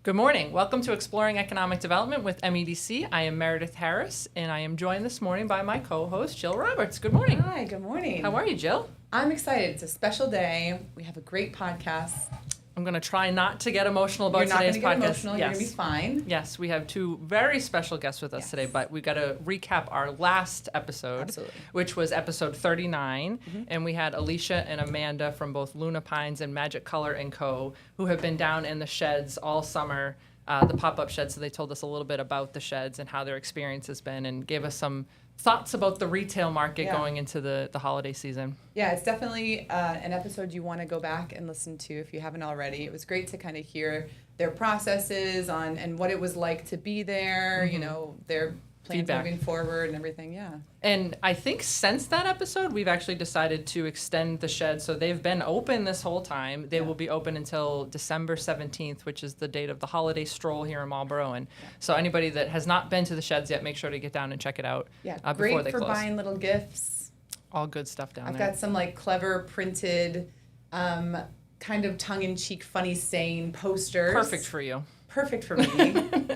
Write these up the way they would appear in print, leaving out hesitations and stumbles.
Good morning. Welcome to Exploring Economic Development with MEDC. I am Meredith Harris, and I am joined this morning by my co-host, Jill Roberts. Good morning. Hi, good morning. How are you, Jill? I'm excited. It's a special day. We have a great podcast. I'm going to try not to get emotional about today's podcast. You're not going to get emotional. Yes. You're going to be fine. Yes, we have two very special guests with us today, but we got to recap our last episode, which was episode 39, and we had Alicia and Amanda from both Luna Pines and Magic Color & Co., who have been down in the sheds all summer, the pop-up sheds, so they told us a little bit about the sheds and how their experience has been and gave us some thoughts about the retail market going into the holiday season. Yeah, it's definitely an episode you want to go back and listen to if you haven't already. It was great to kind of hear their processes and what it was like to be there, you know, their plans moving forward and everything, And I think since that episode, we've actually decided to extend the shed. So they've been open this whole time. They will be open until December 17th, which is the date of the holiday stroll here in Marlborough. And so anybody that has not been to the sheds yet, make sure to get down and check it out before they close. Great for buying little gifts. All good stuff down there. I've got some like clever printed, kind of tongue-in-cheek, funny saying posters. Perfect for you. Perfect for me.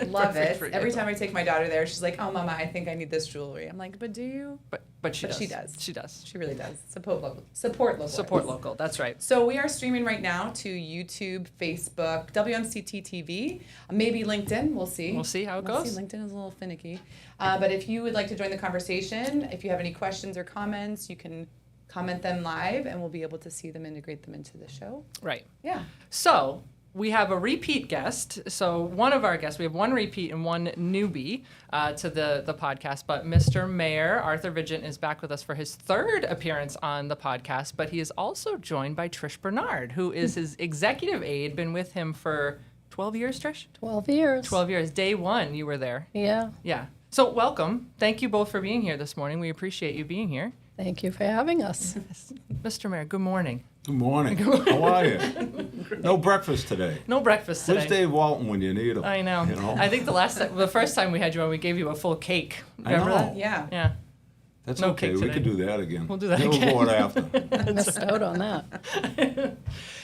Love it. Every time I take my daughter there, she's like, "Oh, Mama, I think I need this jewelry." I'm like, "But do you?" But she does. She does. She really does. Support local. Support local. That's right. So we are streaming right now to YouTube, Facebook, WNCT TV, maybe LinkedIn. We'll see. We'll see how it goes. LinkedIn is a little finicky. But if you would like to join the conversation, if you have any questions or comments, you can comment them live, and we'll be able to see them, integrate them into the show. Right. Yeah. So we have a repeat guest. So one of our guests, we have one repeat and one newbie to the podcast. But Mr. Mayor Arthur Vigeant is back with us for his third appearance on the podcast. But he is also joined by Trish Bernard, who is his executive aide, been with him for 12 years, Trish? 12 years. 12 years. Day one, you were there. Yeah. Yeah. So welcome. Thank you both for being here this morning. We appreciate you being here. Thank you for having us. Yes. Mr. Mayor, good morning. Good morning. How are you? No breakfast today. No breakfast today. Where's Dave Walton when you need him? I know. You know? I think the first time we had you on, we gave you a full cake. Remember I know. that? Yeah. Yeah. That's No okay. cake We today. can do that again. We'll do that We'll again. go after. I missed out on that.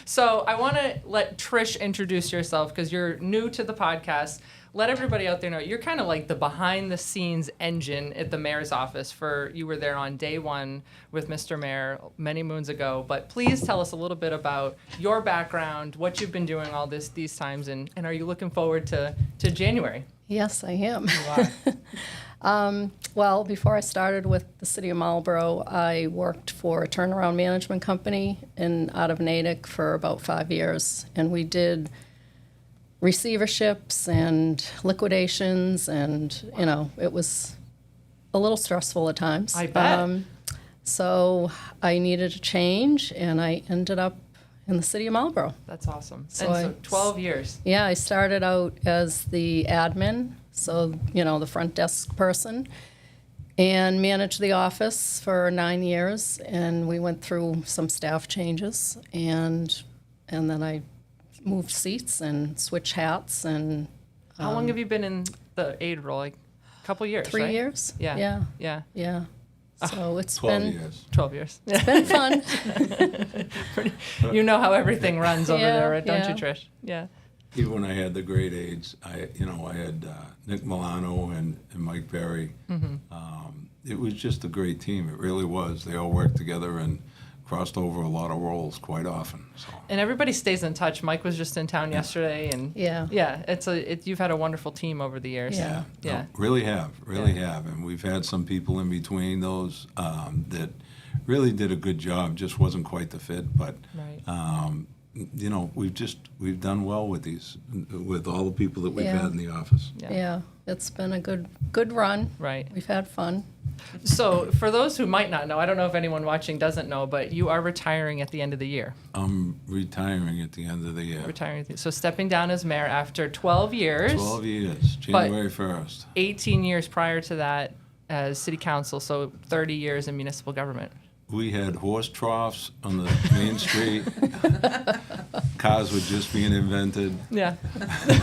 So I want to let Trish introduce yourself because you're new to the podcast. Let everybody out there know you're kind of like the behind-the-scenes engine at the mayor's office. You were there on day one with Mr. Mayor many moons ago. But please tell us a little bit about your background, what you've been doing all these times, and are you looking forward to January? Yes, I am. You are. Well, before I started with the city of Marlborough, I worked for a turnaround management company out of Natick for about 5 years. And we did receiverships and liquidations, and, you know, it was a little stressful at times. I bet. So I needed a change, and I ended up in the city of Marlborough. That's awesome. So and so 12 years. Yeah, I started out as the admin, so, you know, the front desk person, and managed the office for 9 years, and we went through some staff changes, and then I moved seats and switched hats. And How long have you been in the aide role? Like a couple years, 3 right? years. Yeah. Yeah. So it's 12 been years. 12 years. it's been fun. You know how everything runs over Yeah, there, right? Don't you, yeah. Trish? Yeah. Even when I had the great aides, I had Nick Milano and Mike Berry. It was just a great team. It really was. They all worked together and crossed over a lot of roles quite often. So. And everybody stays in touch. Mike was just in town yesterday, and Yeah. you've had a wonderful team over the years. Yeah. Yeah. No, really have, and we've had some people in between those that really did a good job. Just wasn't quite the fit, but Right. you know, we've done well with all the people that we've Yeah. had in the office. Yeah, it's been a good run. Right. We've had fun. So for those who might not know, I don't know if anyone watching doesn't know, but you are retiring at the end of the year. I'm retiring at the end of the year. So stepping down as mayor after 12 years. 12 years, January 1st. 18 years prior to that as city council, so 30 years in municipal government. We had horse troughs on the main street. Cars were just being invented. Yeah.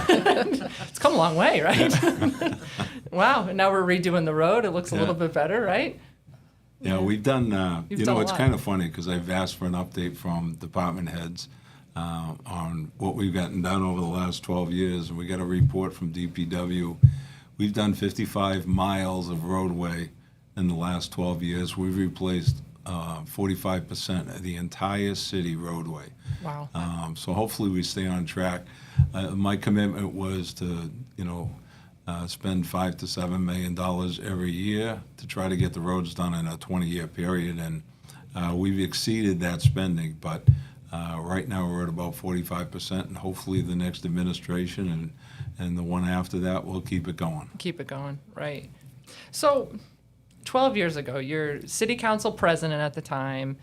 It's come a long way, right? Wow. And now we're redoing the road. It looks a little bit better, right? Yeah, we've done, You've done a it's lot. kind of funny because I've asked for an update from department heads on what we've gotten done over the last 12 years. And we got a report from DPW. We've done 55 miles of roadway in the last 12 years. We've replaced 45% of the entire city roadway. Wow. So hopefully we stay on track. My commitment was to, spend $5 to $7 million every year to try to get the roads done in a 20-year period, and we've exceeded that spending. But right now we're at about 45%, and hopefully the next administration and the one after that will keep it going. Keep it going, right. So 12 years ago, you're city council president at the time.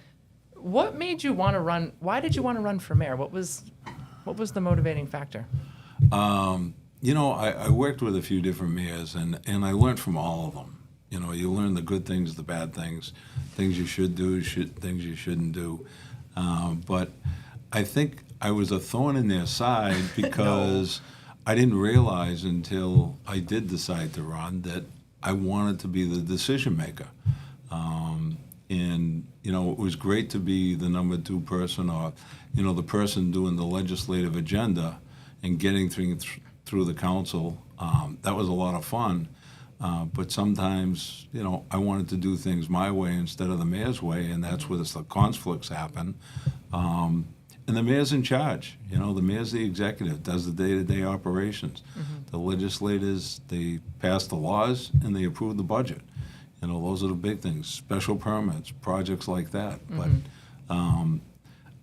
What made you want to run? Why did you want to run for mayor? What was the motivating factor? I worked with a few different mayors, and I learned from all of them. You learn the good things, the bad things, things you should do, things you shouldn't do. But I think I was a thorn in their side because I didn't realize until I did decide to run that I wanted to be the decision maker. And it was great to be the number two person, or, the person doing the legislative agenda and getting through the council. That was a lot of fun. But sometimes, I wanted to do things my way instead of the mayor's way, and that's where the conflicts happen. And the mayor's in charge. The mayor's the executive, does the day-to-day operations. Mm-hmm. The legislators, they pass the laws and they approve the budget. Those are the big things, special permits, projects like that. Mm-hmm.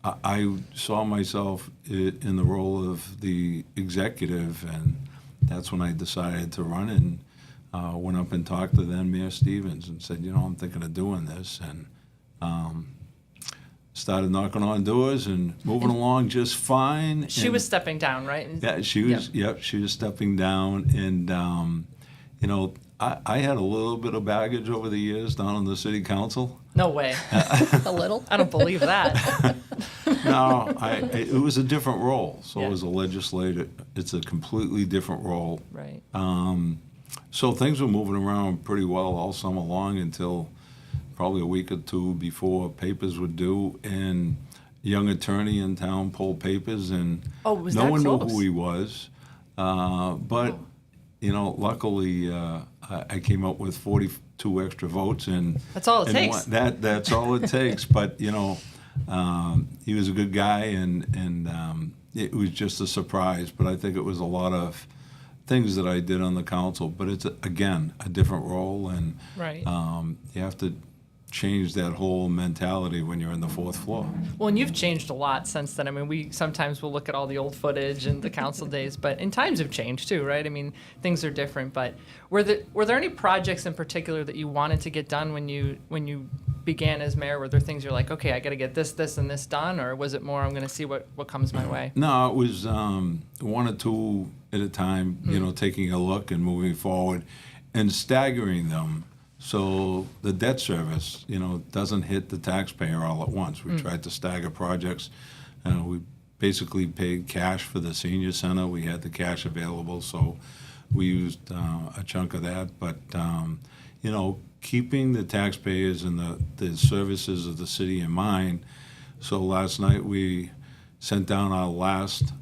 But I saw myself in the role of the executive, and that's when I decided to run, and went up and talked to then Mayor Stevens and said, I'm thinking of doing this, and started knocking on doors and moving along just fine. She was stepping down, right? Yeah, she was. Yep, she was stepping down, and I had a little bit of baggage over the years down on the city council. No way. A little? I don't believe that. No, it was a different role. So Yeah. as a legislator, it's a completely different role. Right. So things were moving around pretty well all summer long until probably a week or two before papers were due, and a young attorney in town pulled papers, and Oh, was no that one close? knew who he was. But luckily I came up with 42 extra votes, and That's all it takes. That's all it takes. But he was a good guy, and it was just a surprise. But I think it was a lot of things that I did on the council. But it's again a different role, and Right. You have to change that whole mentality when you're in the fourth floor. Well, and you've changed a lot since then. I mean, we sometimes will look at all the old footage and the council days, and times have changed too, right? I mean, things are different. But were there any projects in particular that you wanted to get done when you began as mayor? Were there things you're like, okay, I got to get this, and this done, or was it more, I'm going to see what comes my way? No, it was one or two at a time. Taking a look and moving forward, and staggering them. So the debt service, doesn't hit the taxpayer all at once. We tried to stagger projects. We basically paid cash for the senior center. We had the cash available, so we used a chunk of that. But, keeping the taxpayers and the services of the city in mind. So last night we sent down our last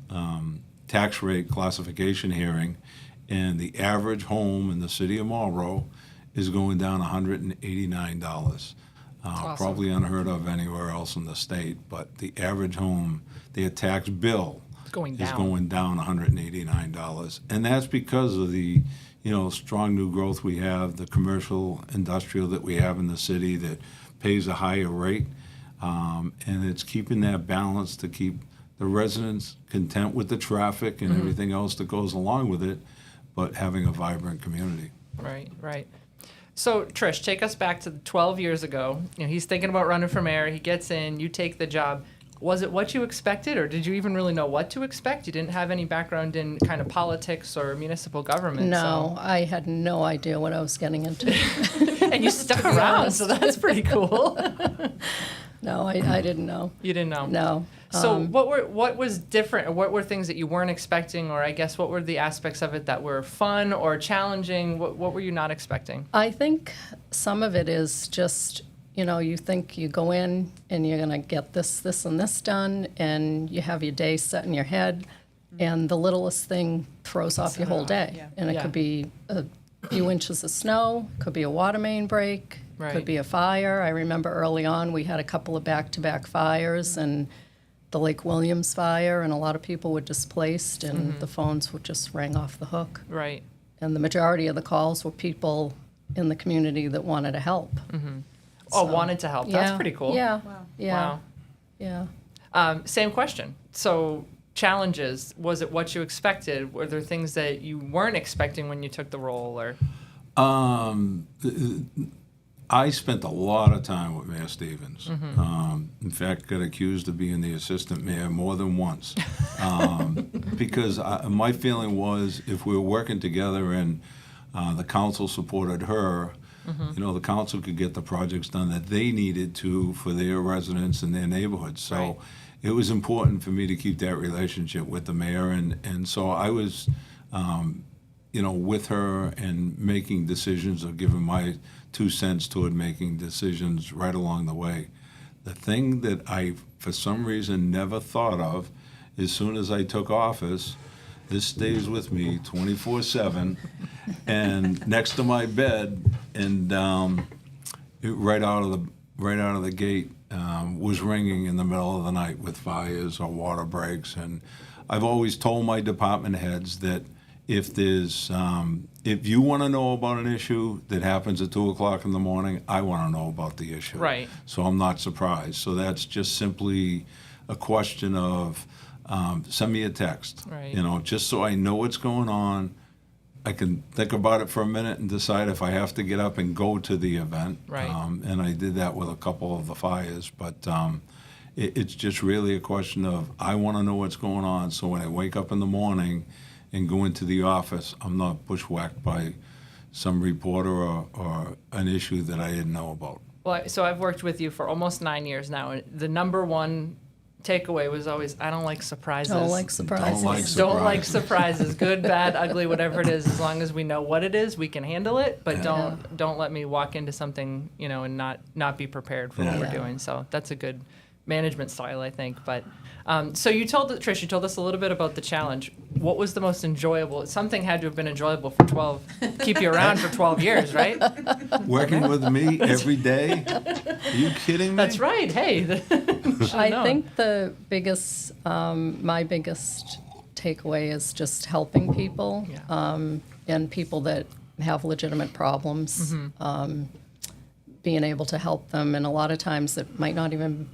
tax rate classification hearing, and the average home in the city of Marlborough is going down $189. Awesome. Probably unheard of anywhere else in the state, but the average home, their tax bill It's going is down. going down $189. And that's because of the strong new growth we have, the commercial, industrial that we have in the city that pays a higher rate. And it's keeping that balance to keep the residents content with the traffic and everything else that goes along with it, but having a vibrant community. Right. So, Trish, take us back to 12 years ago. He's thinking about running for mayor. He gets in. You take the job. Was it what you expected, or did you even really know what to expect? You didn't have any background in kind of politics or municipal government. No, I had no idea what I was getting into. And you stuck around, so that's pretty cool. No, I didn't know. You didn't know. No. So what was different, or what were things that you weren't expecting, or I guess what were the aspects of it that were fun or challenging? What were you not expecting? I think some of it is just, you think you go in and you're going to get this, this, and this done, and you have your day set in your head, and the littlest thing throws off your whole day. Yeah. And it Yeah. could be a few inches of snow, could be a water main break, Right. could be a fire. I remember early on we had a couple of back-to-back fires, and the Lake Williams fire, and a lot of people were displaced, and the phones would just rang off the hook. Right. And the majority of the calls were people in the community that wanted to help. Oh, So, wanted to help. That's yeah, pretty cool. Yeah. Wow. Yeah. Wow. Yeah. Same question. So, challenges, was it what you expected? Were there things that you weren't expecting when you took the role? Or I spent a lot of time with Mayor Stevens. In fact, got accused of being the assistant mayor more than once. Because my feeling was if we were working together and the council supported her, the council could get the projects done that they needed to for their residents and their neighborhoods. So Right. it was important for me to keep that relationship with the mayor. And so I was, with her and making decisions or giving my 2 cents toward making decisions right along the way. The thing that I, for some reason, never thought of, as soon as I took office, this stays with me 24/7, and next to my bed, and right out of the gate was ringing in the middle of the night with fires or water breaks. And I've always told my department heads that if you want to know about an issue that happens at 2:00 in the morning, I want to know about the issue. Right. So I'm not surprised. So that's just simply a question of send me a text. Right. Just so I know what's going on. I can think about it for a minute and decide if I have to get up and go to the event. Right. And I did that with a couple of the fires. But it's just really a question of I want to know what's going on. So when I wake up in the morning and go into the office, I'm not bushwhacked by some reporter or an issue that I didn't know about. Well, so I've worked with you for almost 9 years now, and the number one takeaway was always, I don't like surprises. Don't like surprises. Don't like surprises. Good, bad, ugly, whatever it is. As long as we know what it is, we can handle it. But don't let me walk into something, and not be prepared for what we're Yeah. doing. So that's a good management style, I think. But so Trish, you told us a little bit about the challenge. What was the most enjoyable? Something had to have been enjoyable for 12. Keep you around for 12 years, right? Working with me every day? Are you kidding me? That's right. Hey. I think the biggest, my biggest takeaway is just helping people, Yeah. and people that have legitimate problems, being able to help them. And a lot of times it might not even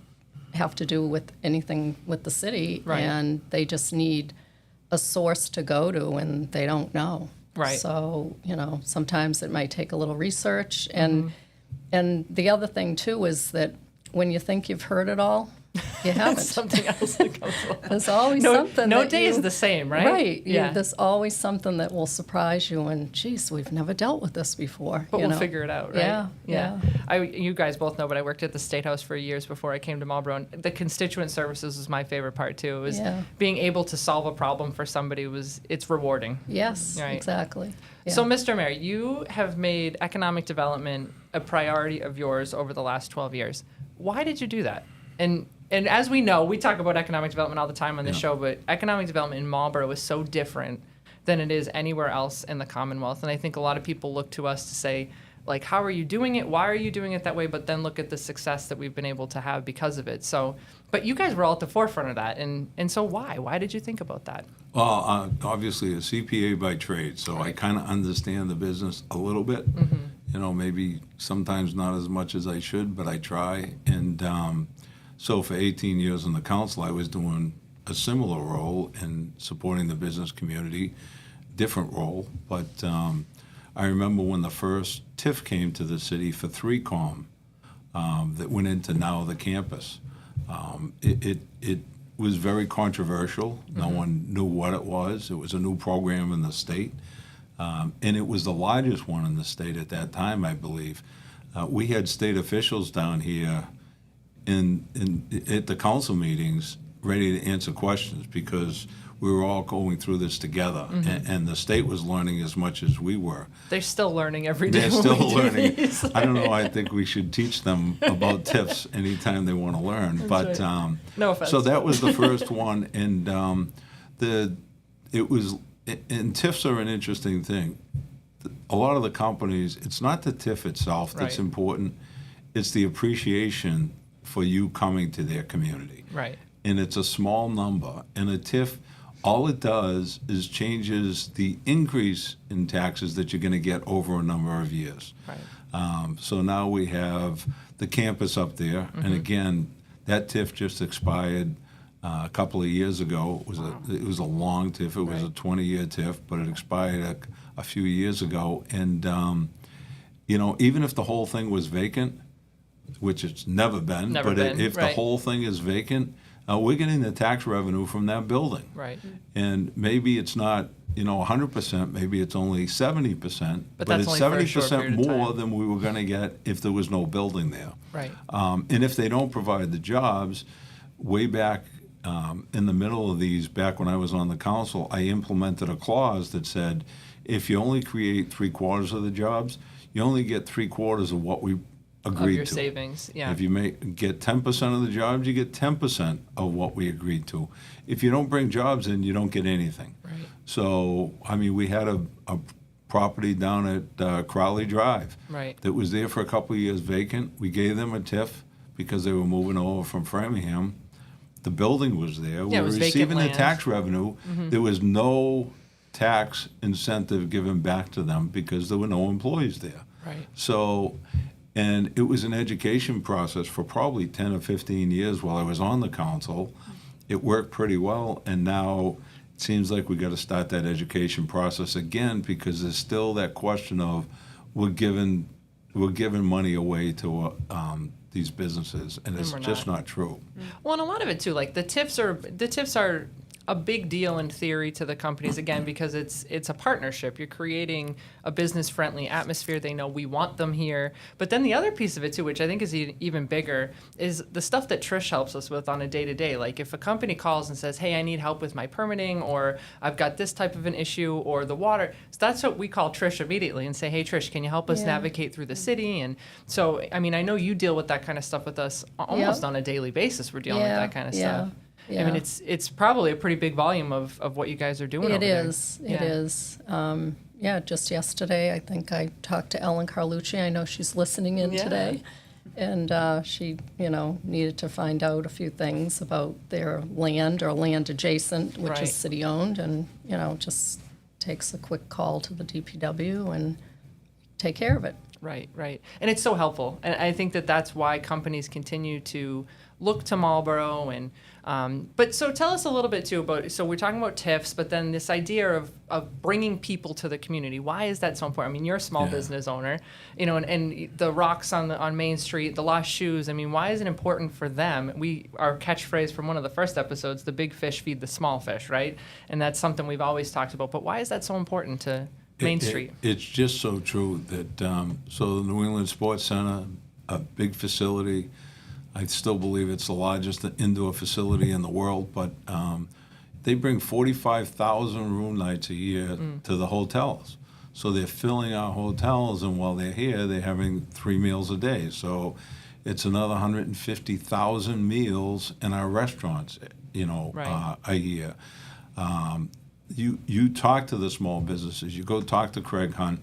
have to do with anything with the city, Right. and they just need a source to go to, and they don't know. Right. So, sometimes it might take a little research. And the other thing, too, is that when you think you've heard it all, you haven't. Something else that comes along. There's always No, something. no that day is you- the same, right? Right. Yeah. There's always something that will surprise you, and geez, we've never dealt with this before. But we'll figure it out, right? Yeah. You guys both know, but I worked at the State House for years before I came to Marlborough. And the constituent services was my favorite part too. It was being able to solve a problem for somebody it's rewarding. Yes, Right. exactly. Yeah. So, Mr. Mayor, you have made economic development a priority of yours over the last 12 years. Why did you do that? And as we know, we talk about economic development all the time on this show, but economic development in Marlborough is so different than it is anywhere else in the Commonwealth. And I think a lot of people look to us to say, like, how are you doing it? Why are you doing it that way? But then look at the success that we've been able to have because of it. So, but you guys were all at the forefront of that. And so why? Why did you think about that? Well, obviously a CPA by trade, so I kind of understand the business a little bit. Maybe sometimes not as much as I should, but I try. And so for 18 years in the council, I was doing a similar role in supporting the business community, different role. But I remember when the first TIF came to the city for 3Com that went into now the campus. It was very controversial. No one knew what it was. It was a new program in the state. And it was the largest one in the state at that time, I believe. We had state officials down here at the council meetings ready to answer questions because we were all going through this together, and the state was learning as much as we were. They're still learning every day. They're still learning. I don't know. I think we should teach them about TIFs anytime they want to learn. That's but right. No offense. So that was the first one, and TIFs are an interesting thing. A lot of the companies, it's not the TIF itself that's Right. important. It's the appreciation for you coming to their community. Right. And it's a small number. And a TIF, all it does is changes the increase in taxes that you're going to get over a number of years. Right. So now we have the campus up there. And again, that TIF just expired a couple of years ago. It was a long TIF. It was a 20-year TIF, but it expired a few years ago. And, even if the whole thing was vacant, which it's never been, if the whole thing is vacant, we're getting the tax revenue from that building. Right. And maybe it's not, 100%, maybe it's only 70%, But but that's it's only for a short 70% period of more time. than we were going to get if there was no building there. Right. And if they don't provide the jobs, way back in the middle of these, back when I was on the council, I implemented a clause that said, if you only create 3/4 of the jobs, you only get 3/4 of what we agreed Of your to. savings, yeah. If you get 10% of the jobs, you get 10% of what we agreed to. If you don't bring jobs in, you don't get anything. Right. So, we had a property down at Crowley Drive Right. that was there for a couple of years vacant. We gave them a TIF because they were moving over from Framingham. The building was there. We it were was vacant receiving the land. tax revenue. There was no tax incentive given back to them because there were no employees there. Right. So, and it was an education process for probably 10 or 15 years while I was on the council. It worked pretty well, and now it seems like we got to start that education process again because there's still that question of we're giving money away to these businesses, and it's we're just not true. Well, and a lot of it too, like the tips are a big deal in theory to the companies, again, because it's a partnership. You're creating a business-friendly atmosphere. They know we want them here. But then the other piece of it too, which I think is even bigger, is the stuff that Trish helps us with on a day-to-day. Like if a company calls and says, hey, I need help with my permitting, or I've got this type of an issue, or the water. So that's what we call Trish immediately and say, hey, Trish, can you help us navigate through the city? And so, I know you deal with that kind of stuff with us almost on a daily basis. We're dealing with that kind of stuff. Yeah. It's probably a pretty big volume of what you guys are doing over there. It is. Just yesterday, I think I talked to Ellen Carlucci. I know she's listening in today. And she, needed to find out a few things about their land or land adjacent, which Right. is city-owned, and, just takes a quick call to the DPW and take care of it. Right. And it's so helpful. And I think that's why companies continue to look to Marlborough. And but so tell us a little bit too about, so we're talking about TIFs, but then this idea of bringing people to the community. Why is that so important? You're a small business owner, and the rocks on Main Street, the lost shoes. Why is it important for them? Our catchphrase from one of the first episodes, the big fish feed the small fish, right? And that's something we've always talked about. But why is that so important to Main Street? It's just so true that, so the New England Sports Center, a big facility, I still believe it's the largest indoor facility in the world, but they bring 45,000 room nights a year to the hotels. So they're filling our hotels, and while they're here, they're having 3 meals a day. So it's another 150,000 meals in our restaurants, a year. You talk to the small businesses. You go talk to Craig Hunt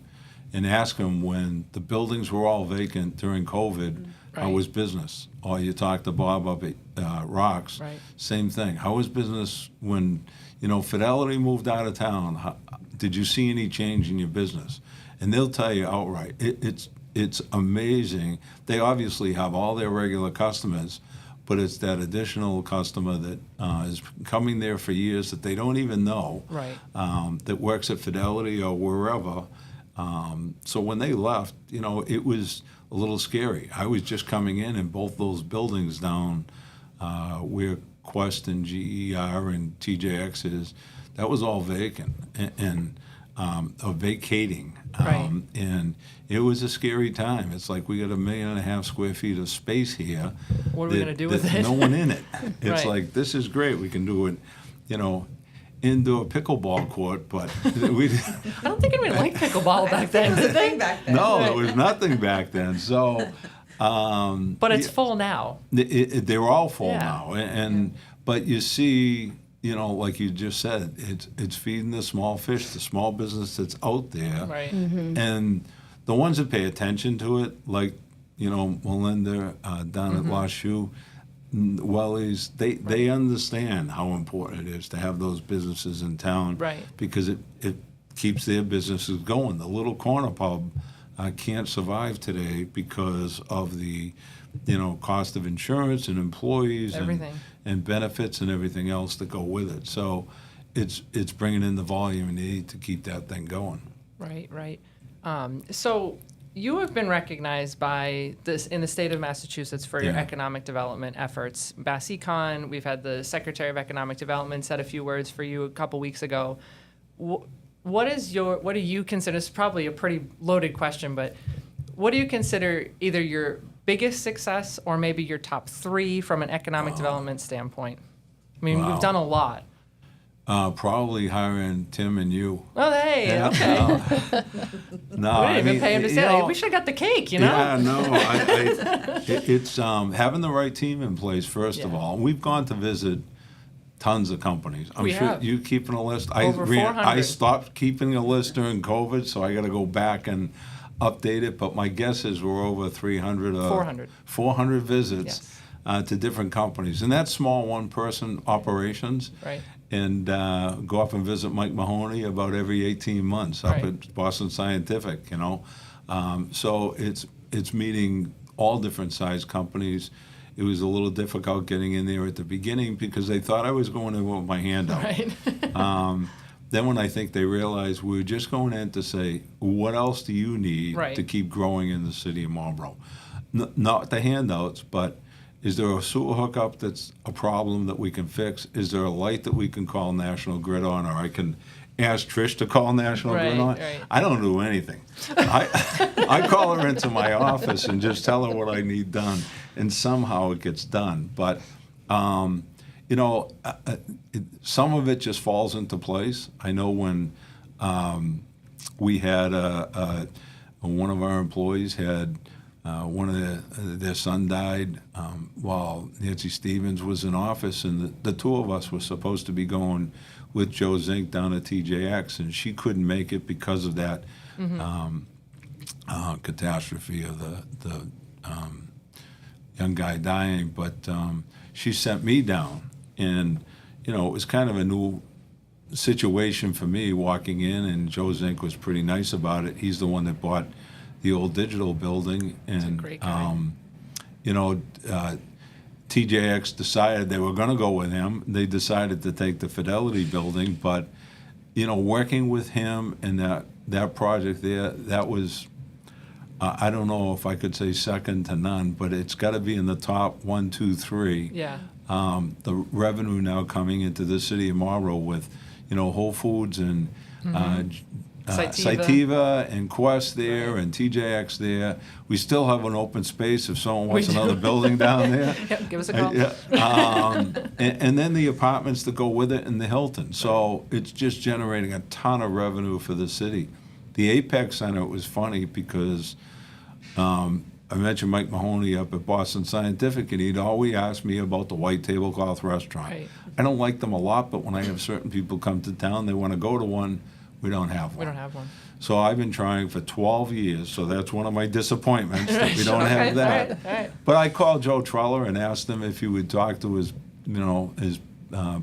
and ask him when the buildings were all vacant during COVID, how was business? Or you talk to Bob up at Rocks, same thing. How was business when, Fidelity moved out of town? Did you see any change in your business? And they'll tell you outright. It's amazing. They obviously have all their regular customers, but it's that additional customer that is coming there for years that they don't even know, that works at Fidelity or wherever. So when they left, it was a little scary. I was just coming in, and both those buildings down where Quest and GER and TJX is, that was all vacant and vacating. And it was a scary time. It's like we got 1.5 million square feet of space here. What are we going to do with it? No one in it. It's Right. like, this is great. We can do it, indoor pickleball court, but we I don't think anyone liked pickleball back then. It was a thing back then. no, there was nothing back then. So, But it's full now. they're all full Yeah. now, and but you see, like you just said, it's feeding the small fish, the small business that's out there, Right. and the ones that pay attention to it, like Melinda down at La Shoe, Wellies, they understand how important it is to have those businesses in town, Right. because it keeps their businesses going. The little corner pub can't survive today because of the cost of insurance and employees Everything. and benefits and everything else that go with it. So it's bringing in the volume you need to keep that thing going. Right. So you have been recognized by this in the state of Massachusetts for your Yeah. economic development efforts. BASECON, we've had the Secretary of Economic Development said a few words for you a couple weeks ago. What do you consider, it's probably a pretty loaded question, but what do you consider either your biggest success or maybe your top 3 from an economic development standpoint? I mean, Wow. we've done a lot. Probably hiring Tim and you. Oh, hey, Yeah, okay. No, We didn't even pay him to say that. We should have got the cake, Yeah, no, it's having the right team in place, first of Yeah. all. We've gone to visit tons of companies. I'm We sure have. you keeping a list. Over 400. I stopped keeping a list during COVID, so I got to go back and update it. But my guess is we're over 300. 400 visits to different companies, and that's small one-person operations. Right. And go up and visit Mike Mahoney about every 18 months up Right. at Boston Scientific, So it's meeting all different size companies. It was a little difficult getting in there at the beginning because they thought I was going in with my hand out. Right. Then when I think they realized we were just going in to say, what else do you need Right. to keep growing in the city of Marlborough? Not the handouts, but is there a sewer hookup that's a problem that we can fix? Is there a light that we can call National Grid on, or I can ask Trish to call National Grid on? Right. I don't do anything. I call her into my office and just tell her what I need done, and somehow it gets done. But some of it just falls into place. I know when we had one of our employees had one of their son died while Nancy Stevens was in office, and the two of us were supposed to be going with Joe Zink down at TJX, and she couldn't make it because of that catastrophe of the young guy dying. But she sent me down, and it was kind of a new situation for me walking in, and Joe Zink was pretty nice about it. He's the one that bought the old digital building, and great guy. TJX decided they were going to go with him. They decided to take the Fidelity building, but working with him and that project there, that was I don't know if I could say second to none, but it's got to be in the top 1, 2, 3. Yeah. The revenue now coming into the city of Marlborough with Whole Foods and Cytiva and Quest there, and TJX there. We still have an open space if someone wants We do. another building down there. Yep, give us a call. And then the apartments that go with it and the Hilton. So it's just generating a ton of revenue for the city. The Apex Center was funny because I mentioned Mike Mahoney up at Boston Scientific, and he'd always ask me about the white tablecloth restaurant. Right. I don't like them a lot, but when I have certain people come to town, they want to go to one. We don't have one. We don't have one. So I've been trying for 12 years, so that's one of my disappointments that we don't Okay, have that. all right. But I called Joe Treller and asked him if he would talk to his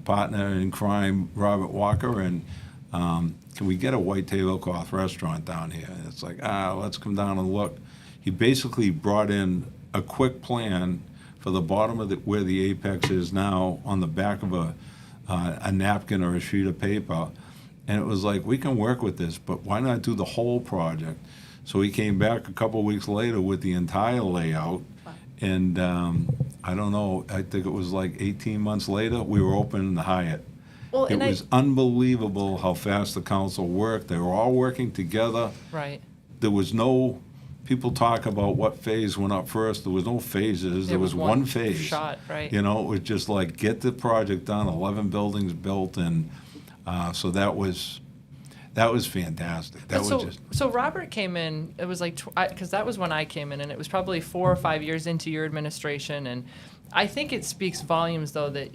partner in crime, Robert Walker, and can we get a white tablecloth restaurant down here? And it's like, let's come down and look. He basically brought in a quick plan for the bottom of where the Apex is now on the back of a napkin or a sheet of paper. And it was like, we can work with this, but why not do the whole project? So he came back a couple weeks later with the entire layout. And I don't know, I think it was like 18 months later, we were opening the Hyatt. Well, It was unbelievable how fast the council worked. They were all working together. Right. There was no, people talk about what phase went up first. There was no phases. There was one phase. shot, right. It was just like, get the project done, 11 buildings built, and So that was fantastic. That was just. So Robert came in. It was like because that was when I came in, and it was probably 4 or 5 years into your administration, and I think it speaks volumes, though, that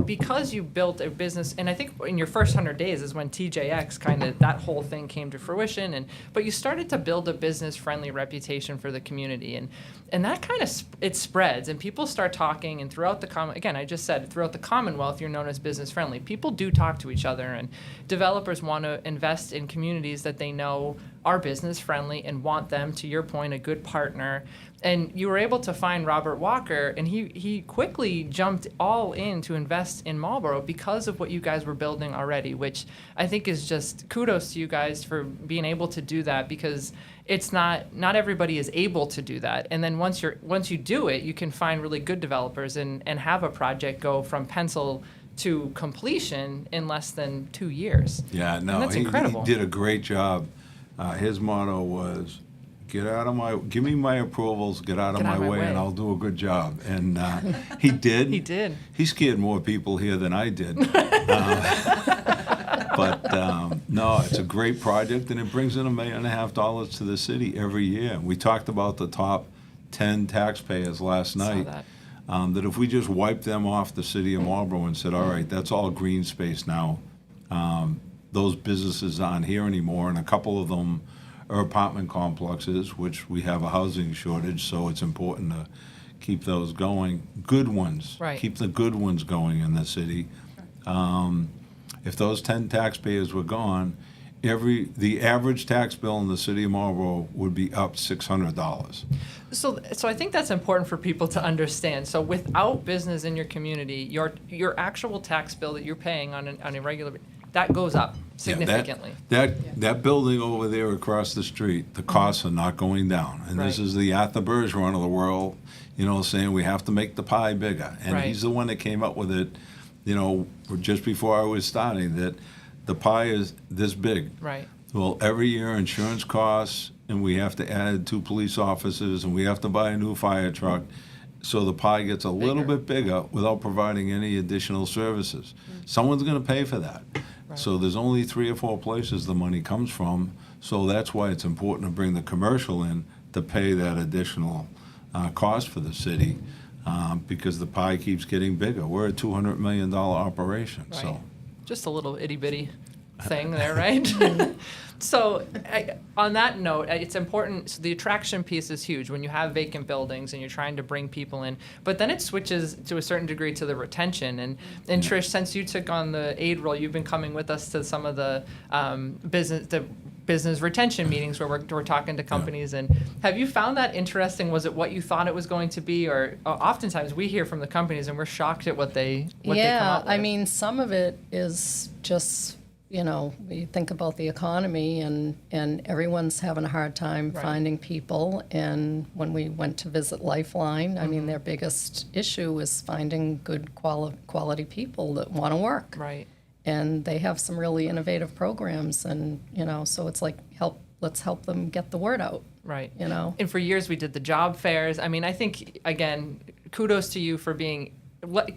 because you built a business, and I think in your first 100 days is when TJX kind of, that whole thing came to fruition, but you started to build a business-friendly reputation for the community, and that kind of, it spreads, and people start talking, and throughout I just said, throughout the Commonwealth, you're known as business-friendly. People do talk to each other, and developers want to invest in communities that they know are business-friendly and want them, to your point, a good partner. And you were able to find Robert Walker, and he quickly jumped all in to invest in Marlborough because of what you guys were building already, which I think is just kudos to you guys for being able to do that, because it's not everybody is able to do that. And then once you do it, you can find really good developers and have a project go from pencil to completion in less than 2 years. Yeah, no, and that's incredible. He did a great job. His motto was, give me my approvals, get out of my way, and I'll do a good job. And he did. He did. He scared more people here than I did. But no, it's a great project, and it brings in $1.5 million to the city every year. We talked about the top 10 taxpayers last night. That if we just wiped them off the city of Marlborough and said, all right, that's all green space now. Those businesses aren't here anymore, and a couple of them are apartment complexes, which we have a housing shortage, so it's important to keep those going. Good ones. Right. Keep the good ones going in the city. If those 10 taxpayers were gone, the average tax bill in the city of Marlborough would be up $600. So I think that's important for people to understand. So without business in your community, your actual tax bill that you're paying on a regular, that goes up significantly. That building over there across the street, the costs are not going down. And this is the Arthur Bergeron of the world, saying we have to make the pie bigger. And he's the one that came up with it, just before I was starting, that the pie is this big. Right. Well, every year insurance costs, and we have to add 2 police officers, and we have to buy a new fire truck. So the pie gets a little bit bigger without providing any additional services. Someone's going to pay for that. Right. So there's only 3 or 4 places the money comes from. So that's why it's important to bring the commercial in to pay that additional cost for the city, because the pie keeps getting bigger. We're a $200 million operation. Right. So just a little itty bitty thing there, right? So on that note, it's important. So the attraction piece is huge when you have vacant buildings and you're trying to bring people in. But then it switches to a certain degree to the retention. And Trish, since you took on the aide role, you've been coming with us to some of the business retention meetings where we're talking to companies. And have you found that interesting? Was it what you thought it was going to be? Or oftentimes we hear from the companies and we're shocked at what they come up with. Yeah, I mean, some of it is just, we think about the economy and everyone's having a hard time finding people. And when we went to visit Lifeline, I mean, their biggest issue is finding good quality people that want to work. Right. And they have some really innovative programs, and so it's like let's help them get the word out. Right. And for years we did the job fairs. I mean, I think again, kudos to you for being.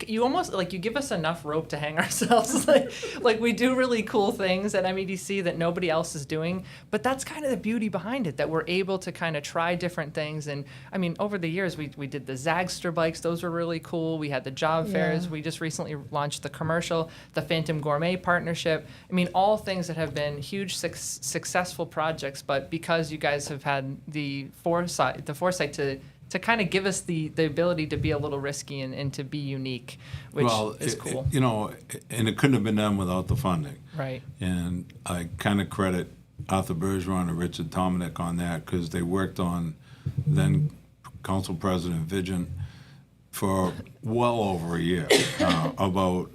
You almost you give us enough rope to hang ourselves. like we do really cool things at MEDC that nobody else is doing. But that's kind of the beauty behind it, that we're able to kind of try different things. And I mean, over the years, we did the Zagster bikes. Those were really cool. We had the job fairs. We just recently launched the commercial, the Phantom Gourmet partnership. I mean, all things that have been huge successful projects. But because you guys have had the foresight to kind of give us the ability to be a little risky and to be unique, which is cool. And it couldn't have been done without the funding. Right. And I kind of credit Arthur Bergeron and Richard Tominick on that, because they worked on then Council President Vigeant for well over a year about,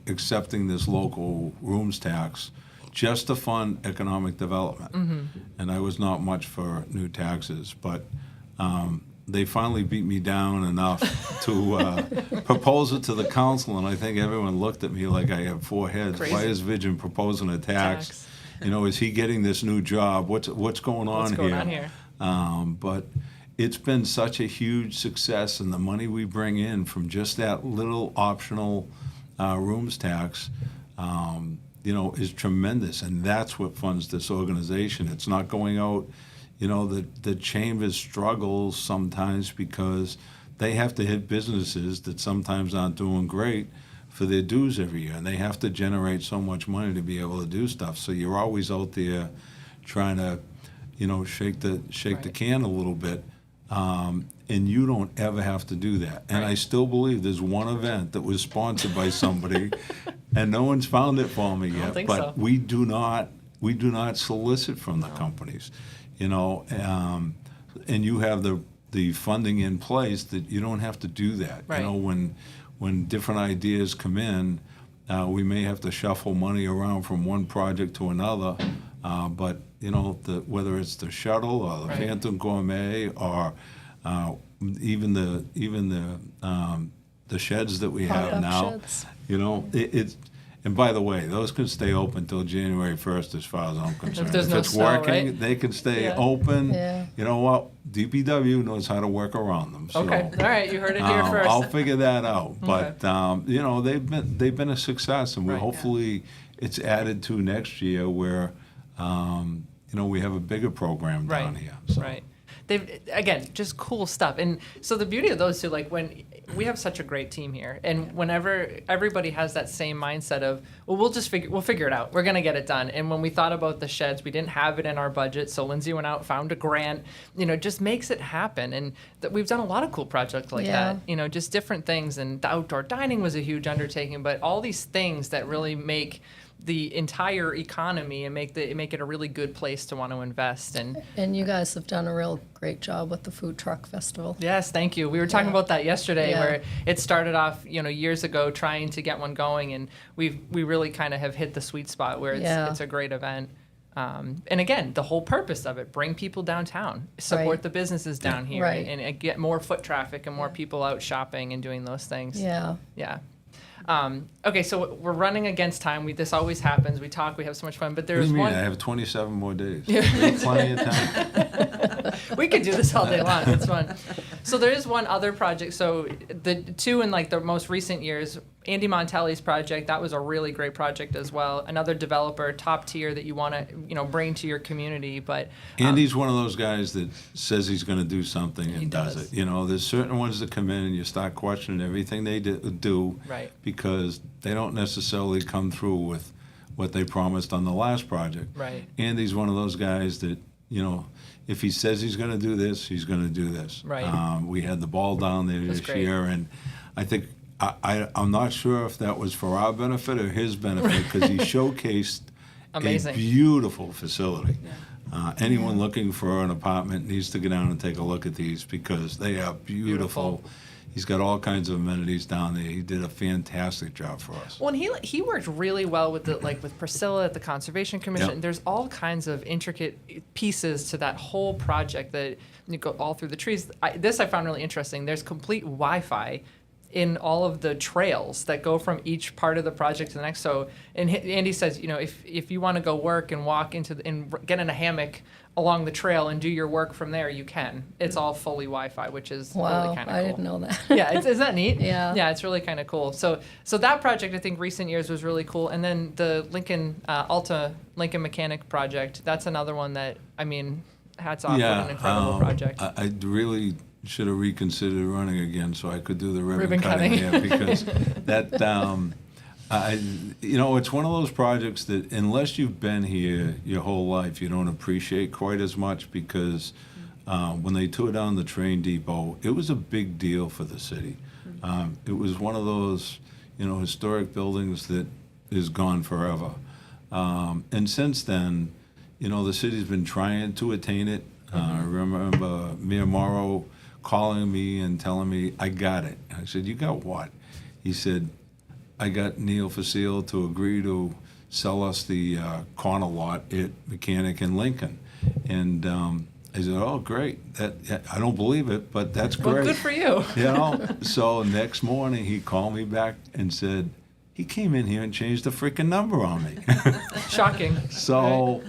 accepting this local rooms tax just to fund economic development. Mm-hmm. And I was not much for new taxes, but they finally beat me down enough to propose it to the council, and I think everyone looked at me like I have 4 heads. Crazy. Why is Vigeant proposing a tax? Is he getting this new job? What's going on here? But it's been such a huge success, and the money we bring in from just that little optional rooms tax, is tremendous, and that's what funds this organization. It's not going out, the chambers struggle sometimes because they have to hit businesses that sometimes aren't doing great for their dues every year, and they have to generate so much money to be able to do stuff. So you're always out there trying to, shake the can a little bit, and you don't ever have to do that. And I still believe there's one event that was sponsored by somebody, and no one's found it for me yet. think But so. we do not solicit from the companies, and you have the funding in place that you don't have to do that. Right. When different ideas come in, we may have to shuffle money around from one project to another, but whether it's the shuttle or the Phantom Gourmet or even the sheds that we have Pop-up now, sheds. it's. And by the way, those can stay open till January 1st, as far as I'm concerned. there's If no it's snow, working, right? they can stay Yeah. open. Yeah. You know what? DPW knows how to work around them. So, Okay, all right, you heard it here first. I'll figure that out. But they've been a success, and Right. hopefully it's added to next year where we have a bigger program down here. So. Right. They've, again, just cool stuff. And so the beauty of those two, like when we have such a great team here, and whenever everybody has that same mindset of, well, we'll figure it out. We're going to get it done. And when we thought about the sheds, we didn't have it in our budget. So Lindsay went out, found a grant, just makes it happen. And we've done a lot of cool projects like Yeah. that, just different things. And the outdoor dining was a huge undertaking, but all these things that really make the entire economy and make it a really good place to want to invest. And you guys have done a real great job with the food truck festival. yes, thank you. We were talking Yeah. about that yesterday, Yeah. where it started off, years ago, trying to get one going, and we really kind of have hit the sweet spot where Yeah. it's a great event. And again, the whole purpose of it: bring people downtown, support Right. the businesses down here, Right. and get more foot traffic and more people out shopping and doing those things. Yeah. Yeah. Okay, so we're running against time. This always happens. We talk. We have so much fun. But What do there's you mean? one. I have 27 more days. There's plenty of time. We could do this all day long. It's fun. So there is one other project. So the two in like the most recent years, Andy Montelli's project, that was a really great project as well. Another developer, top tier that you want to bring to your community. But Andy's one of those guys that says he's going to do something and does does. it. There's certain ones that come in and you start questioning everything they do Right. because they don't necessarily come through with what they promised on the last project. Right. Andy's one of those guys that, if he says he's going to do this, he's going to do this. Right. We had the ball down there That's this great. year, and I think I'm not sure if that was for our benefit or his benefit because he showcased Amazing. a beautiful facility. Anyone looking for an apartment needs to go down and take a look at these because they are beautiful. He's got all kinds of amenities down there. He did a fantastic job for us. Well, and he worked really well with with Priscilla at the Conservation Commission. Yep. There's all kinds of intricate pieces to that whole project that you go all through the trees. This I found really interesting. There's complete Wi-Fi in all of the trails that go from each part of the project to the next. So, and Andy says, if you want to go work and walk and get in a hammock along the trail and do your work from there, you can. It's all fully Wi-Fi, which is Wow, really kind of cool. I didn't know that. Yeah, isn't that neat? Yeah. Yeah, it's really kind of cool. So that project, I think, recent years was really cool. And then the Lincoln Mechanic project, that's another one that, hats off, what an incredible project. I really should have reconsidered running again so I could do the ribbon cutting. cutting here because that, it's one of those projects that unless you've been here your whole life, you don't appreciate quite as much because when they tore down the train depot, it was a big deal for the city. It was one of those, historic buildings that is gone forever. And since then, the city's been trying to attain it. I remember Mayor Morrow calling me and telling me, I got it. I said, you got what? He said, I got Neil Facile to agree to sell us the corner lot at Mechanic and Lincoln. And I said, oh, great. I don't believe it, but that's great. Well, good for you. So next morning he called me back and said, he came in here and changed the freaking number on me. Shocking. So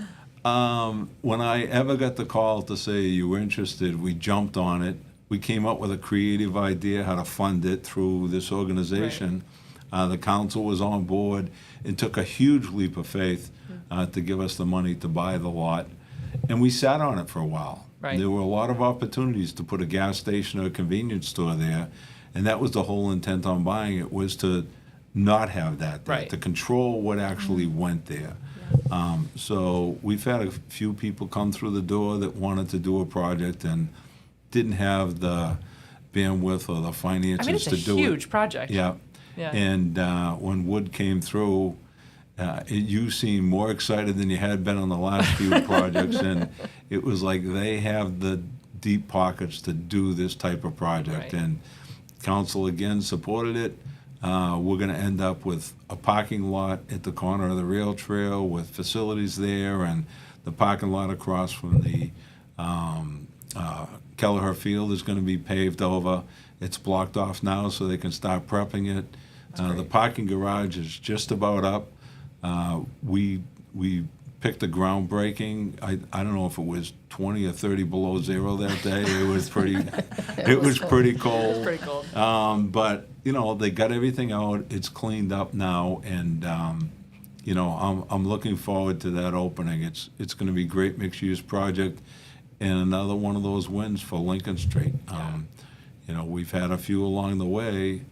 when I ever got the call to say you were interested, we jumped on it. We came up with a creative idea how to fund it through this organization. The council was on board and took a huge leap of faith to give us the money to buy the lot. And we sat on it for a while. Right. There were a lot of opportunities to put a gas station or a convenience store there, and that was the whole intent on buying it, was to not have that there, Right. to control what actually went there. So we've had a few people come through the door that wanted to do a project and didn't have the bandwidth or the finances I mean, it's to a do it. huge project. Yeah. Yeah. And when Wood came through, you seemed more excited than you had been on the last few projects, and it was like they have the deep pockets to do this type of project. Right. And council again supported it. We're going to end up with a parking lot at the corner of the rail trail with facilities there, and the parking lot across from the Kelleher Field is going to be paved over. It's blocked off now so they can start prepping it. The parking garage is just about up. We picked a groundbreaking. I don't know if it was 20 or 30 below zero that day. It was pretty. it was pretty cold. It's pretty cold. But you know, they got everything out. It's cleaned up now, and you know, I'm looking forward to that opening. It's going to be a great mixed-use project, and another one of those wins for Lincoln Street. You know, we've had a few along the way.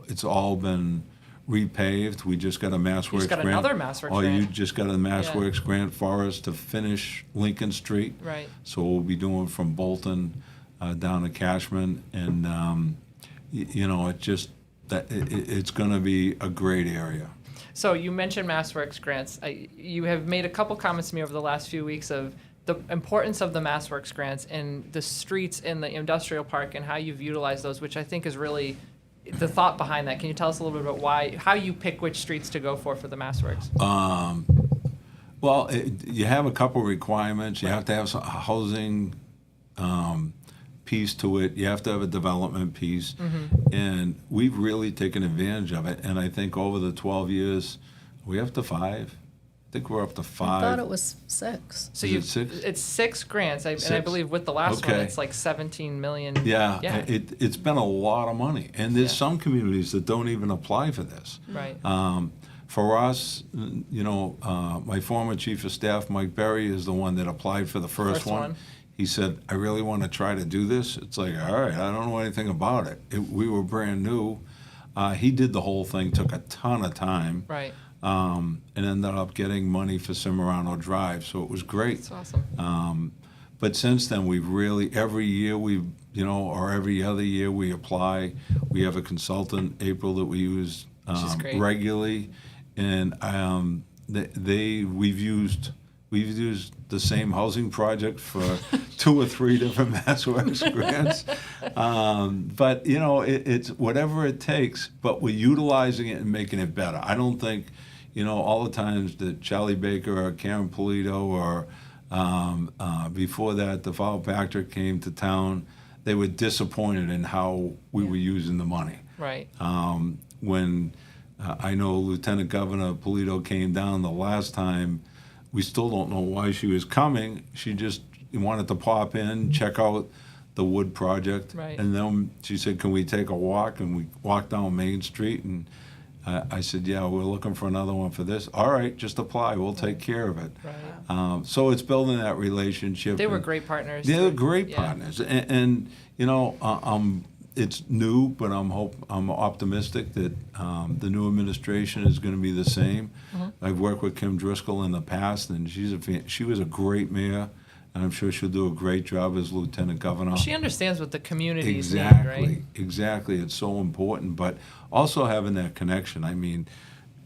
It's all been repaved. We just got a MassWorks You just got grant. another MassWorks Oh, you grant. just got a MassWorks grant for us to finish Lincoln Street. Right. So we'll be doing from Bolton down to Cashman, and you know, it's going to be a great area. So you mentioned MassWorks grants. You have made a couple comments to me over the last few weeks of the importance of the MassWorks grants in the streets in the industrial park and how you've utilized those, which I think is really the thought behind that. Can you tell us a little bit about how you pick which streets to go for the MassWorks? Well, you have a couple requirements. You have to have some housing piece to it. You have to have a development piece. And we've really taken advantage of it. And I think over the 12 years, we up to 5. I think we're up to 5. I thought it was 6. So Is it 6? It's 6 grants, and I Six. believe with the last one, Okay. it's like 17 million. Yeah, Yeah. it's been a lot of money. And there's some communities that don't even apply for this. Right. For us, you know, my former chief of staff, Mike Berry, is the one that applied for the first one. He said, I really want to try to do this. It's like, all right, I don't know anything about it. We were brand new. He did the whole thing, took a ton of time. Right. And ended up getting money for Cimarano Drive, so it was great. That's awesome. But since then, we've really, every year or every other year we apply. We have a consultant, April, that we use is great. regularly, and we've used the same housing project for 2 or 3 different MassWorks grants. But you know, it's whatever it takes. But we're utilizing it and making it better. I don't think, you know, all the times that Charlie Baker or Karen Polito or before that, the Val Patrick came to town, they were disappointed in how we were using the money. Right. When I know Lieutenant Governor Polito came down the last time, we still don't know why she was coming. She just wanted to pop in, check out the wood project. Right. And then she said, can we take a walk? And we walked down Main Street, and I said, yeah, we're looking for another one for this. All right, just apply. We'll take care of it. Right. So it's building that relationship. They were and great partners. They were great Yeah. partners. And you know, it's new, but I'm optimistic that the new administration is going to be the same. I've worked with Kim Driscoll in the past, and she was a great mayor, and I'm sure she'll do a great job as lieutenant governor. She understands what the communities Exactly, need, right? exactly. It's so important, but also having that connection. I mean,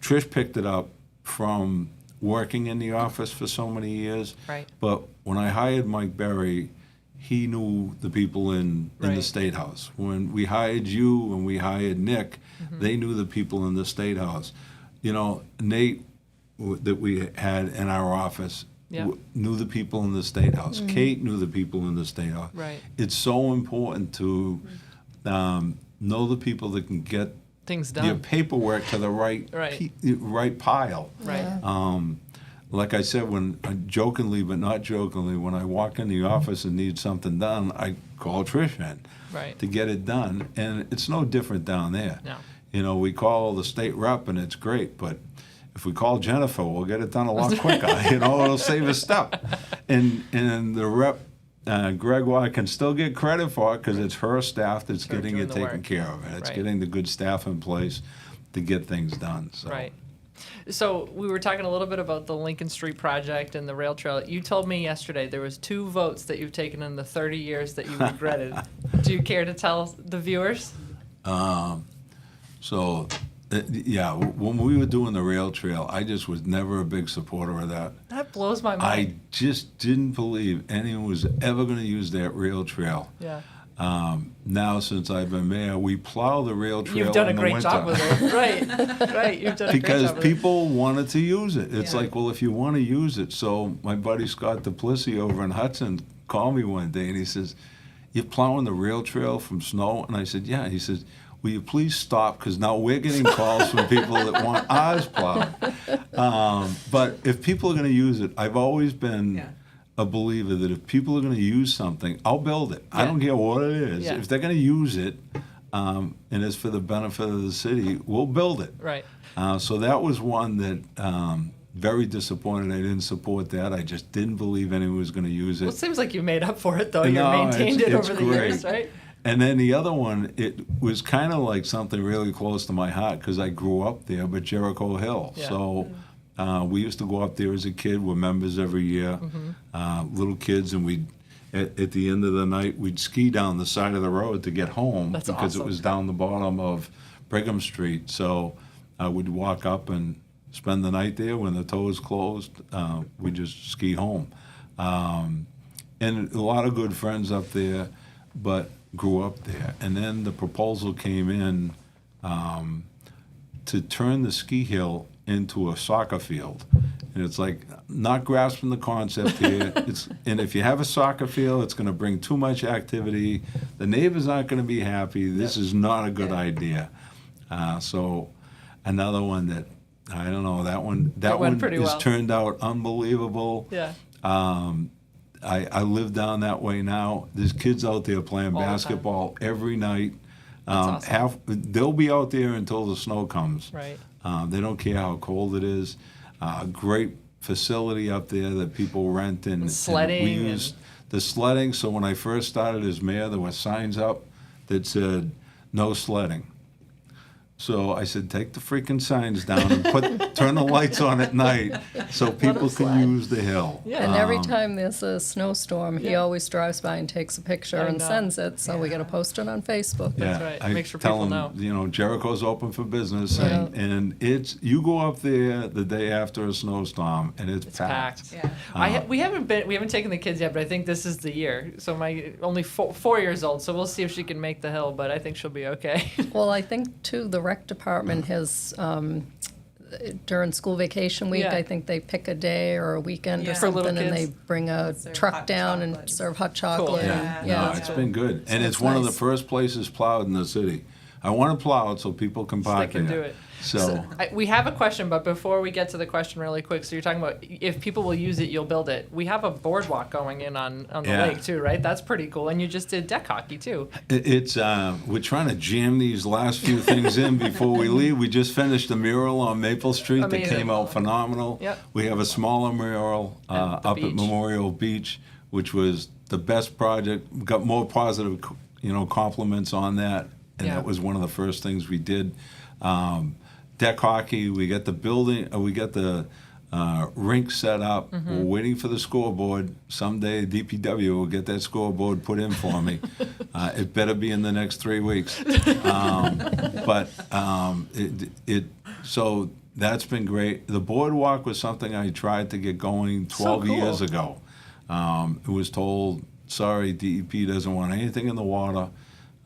Trish picked it up from working in the office for so many years. Right. But when I hired Mike Berry, he knew the people in the Right. State House. When we hired you and we hired Nick, they knew the people in the State House. You know, Nate, that we had in our office, Yeah. knew the people in the State House. Kate knew the people in the State House. Right. It's so important to know the people that can get Things your done. paperwork to the right Right. right pile. Right. Like I said, when jokingly but not jokingly, when I walk in the office and need something done, I call Trish in Right. to get it done, and it's no different down there. No. we call the state rep and it's great, but if we call Jennifer, we'll get it done a lot quicker. It'll save a step. And the rep, Gregoire, can still get credit for it because it's her staff that's getting it taken care of. And it's getting the good staff in place to get things done. So. Right. So we were talking a little bit about the Lincoln Street project and the rail trail. You told me yesterday there was 2 votes that you've taken in the 30 years that you regretted. Do you care to tell the viewers? When we were doing the rail trail, I just was never a big supporter of that. That blows my mind. I just didn't believe anyone was ever going to use that rail trail. Yeah. Now, since I've been mayor, we plow the rail trail. You've done in a the great winter. job with it. Right. You've done a great job Because with people wanted to use it. It's Yeah. like, well, if you want to use it. So my buddy Scott DePlissy over in Hudson called me one day and he says, "You're plowing the rail trail from snow?" And I said, "Yeah." He says, "Will you please stop? Because now we're getting calls from people that want ours plowed." But if people are going to use it, I've always been a believer that if people are going to use something, I'll build it. I don't care what it is. Yeah. If they're going to use it, and it's for the benefit of the city, we'll build it. Right. So that was one that very disappointed I didn't support that. I just didn't believe anyone was going to use it. Well, it seems like you made up for it, though. No, You maintained it it's over the great. years, right? And then the other one, it was kind of like something really close to my heart because I grew up there, but Jericho Hill. Yeah. So we used to go up there as a kid. We're members every year, little kids, and we'd at the end of the night we'd ski down the side of the road to get home That's because awesome. it was down the bottom of Brigham Street. So we'd walk up and spend the night there. When the toes closed, we'd just ski home. And a lot of good friends up there, but grew up there. And then the proposal came in to turn the ski hill into a soccer field. And it's like, not grasping the concept here. And if you have a soccer field, it's going to bring too much activity. The neighbors aren't going to be happy. This is not a good idea. So another one that, I don't know, that one pretty has well. turned out unbelievable. Yeah. I live down that way now. There's kids out there playing All the time. basketball every night. That's awesome. They'll be out there until the snow comes. Right. They don't care how cold it is. Great facility up there that people rent and sledding we use the sledding. So when I first started as mayor, there were signs up that said no sledding. So I said, take the freaking signs down and turn the lights on at night so people can slide. use the hill. Yeah. And every time there's a snowstorm, he always drives by and takes a picture I and know. sends it, so we got to post it on Facebook. That's right. I Make sure tell people them, know. Jericho's open for business, Right. and you go up there the day after a snowstorm, and it's Packed. Yeah. We haven't taken the kids yet, but I think this is the year. So my only 4 years old, so we'll see if she can make the hill. But I think she'll be okay. Well, I think, too, the rec department has, during school vacation week, Yeah. I think they pick a day or a weekend Yeah. or For little something, and they kids. bring a Serve truck hot down and chocolate. serve hot chocolate. Yeah. and- No, Yeah. it's been good, and So it's it's one of the nice. first places plowed in the city. I want to plow it so people can So they park can there. do it. So, We have a question, but before we get to the question really quick, so you're talking about if people will use it, you'll build it. We have a boardwalk going in on the Yeah. lake too, right? That's pretty cool. And you just did deck hockey too. it's we're trying to jam these last few things in before we leave. We just finished a mural on Maple Street that Amazing. came out phenomenal. Yep. We have a smaller mural At the up beach. at Memorial Beach, which was the best project. Got more positive, compliments on that, and Yeah. that was one of the first things we did. Deck hockey. We got the building. We got the rink set up. Mm-hmm. We're waiting for the scoreboard. Someday DPW will get that scoreboard put in for me. It better be in the next 3 weeks. So that's been great. The boardwalk was something I tried to get going 12 cool. years ago. It was told, sorry, DEP doesn't want anything in the water.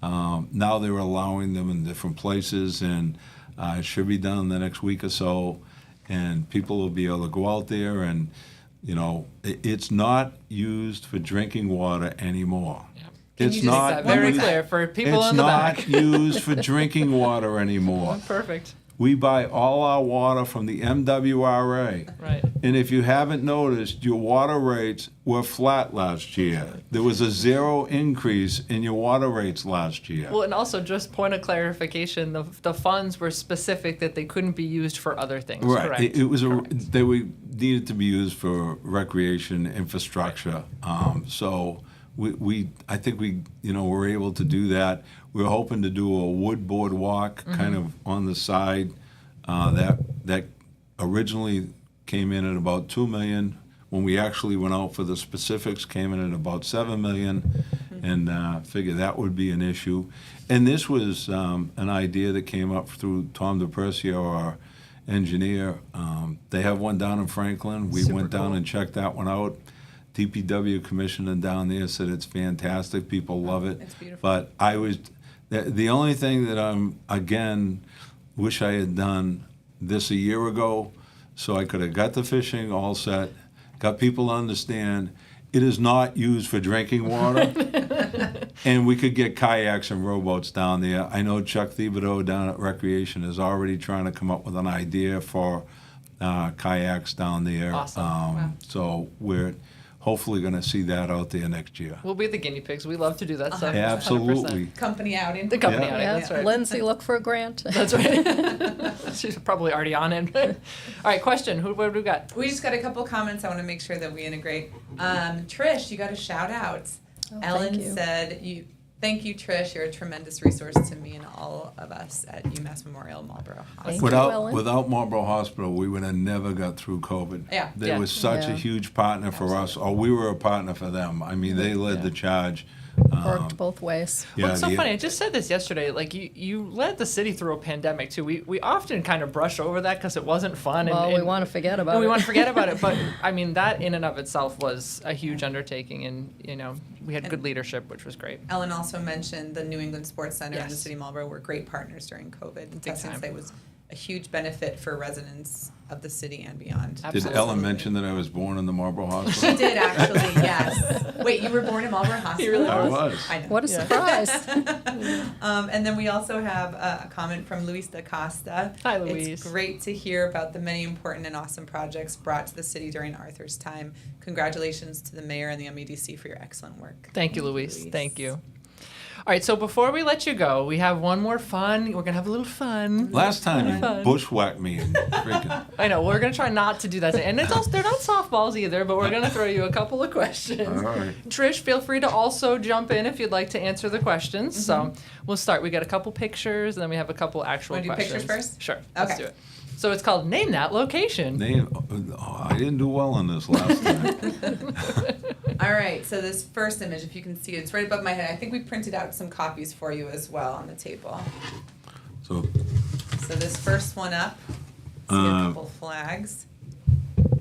Now they're allowing them in different places, and it should be done in the next week or so, and people will be able to go out there and, it's not used for drinking water anymore. Can It's you just not very used- clear for people It's in the not back? used for drinking water anymore. Perfect. We buy all our water from the MWRA. Right. And if you haven't noticed, your water rates were flat last year. There was a 0 increase in your water rates last year. Well, and also just point of clarification, the funds were specific that they couldn't be used for other things, Right. correct? It was Correct. they were needed to be used for recreation infrastructure. So I think we were able to do that. We were hoping to do a wood boardwalk kind of on the side. That originally came in at about $2 million. When we actually went out for the specifics, came in at about $7 million, and figured that would be an issue. And this was an idea that came up through Tom DePercio, our engineer. They have one down in Franklin. We Super went down cool. and checked that one out. DPW commissioner down there said it's fantastic. People love it. It's beautiful. But the only thing that again, wish I had done this a year ago, so I could have got the fishing all set, got people to understand it is not used for drinking water, and we could get kayaks and rowboats down there. I know Chuck Thibodeau down at Recreation is already trying to come up with an idea for kayaks down there. Awesome. Wow. So we're hopefully going to see that out there next year. We'll be the guinea pigs. We love to do that stuff. 100%. Absolutely. Company outing. The company Yeah. outing, that's right. Lindsay, look for a grant. That's right. She's probably already on it. All right, question. What have we got? We just got a couple comments I want to make sure that we integrate. Trish, you got a shout out. Ellen you. said, thank you, Trish. You're a tremendous resource to me and all of us at UMass Memorial Marlborough Thank Hospital. you, Ellen. Without Marlborough Hospital, we would have never got through COVID. Yeah. They Yeah. was such a Yeah. huge partner for us, or we were a partner for them. I mean, they led Yeah. the charge. Worked both ways. Well, it's so the- funny. I just said this yesterday. Like you led the city through a pandemic too. We often kind of brush over that because it wasn't fun. Well, and we want to forget about and it. we want to forget about it. But I mean, that in and of itself was a huge undertaking, and we had good leadership, which was great. Ellen also mentioned the New England Sports Center and the Yes. City of Marlborough were great partners during COVID. And testing time. site was a huge benefit for residents of the city and beyond. Did Absolutely. Ellen mention that I was born in the Marlborough She Hospital? did actually, yes. Wait, you were born in Marlborough Hospital? really I was. I know. What a Yeah. surprise. And then we also have a comment from Luis da Costa. Hi, Luis. It's great to hear about the many important and awesome projects brought to the city during Arthur's time. Congratulations to the mayor and the MEDC for your excellent work. Thank you, Luis. Thank you. All right, so before we let you go, we have one more fun. We're gonna have a little fun. Last time you Fun. bushwhacked me and freaking. I know we're gonna try not to do that, and it's also, they're not softballs either. But we're gonna throw you a couple of questions. All right. Trish, feel free to also jump in if you'd like to answer the questions. So we'll start. We got a couple pictures, and then we have a couple actual Wanna do questions. pictures first? Sure. Let's Okay. do it. So it's called Name That Location. I didn't do well on this last time. All right, so this first image, if you can see it, it's right above my head. I think we printed out some copies for you as well on the table. So So this first one up, see a couple flags.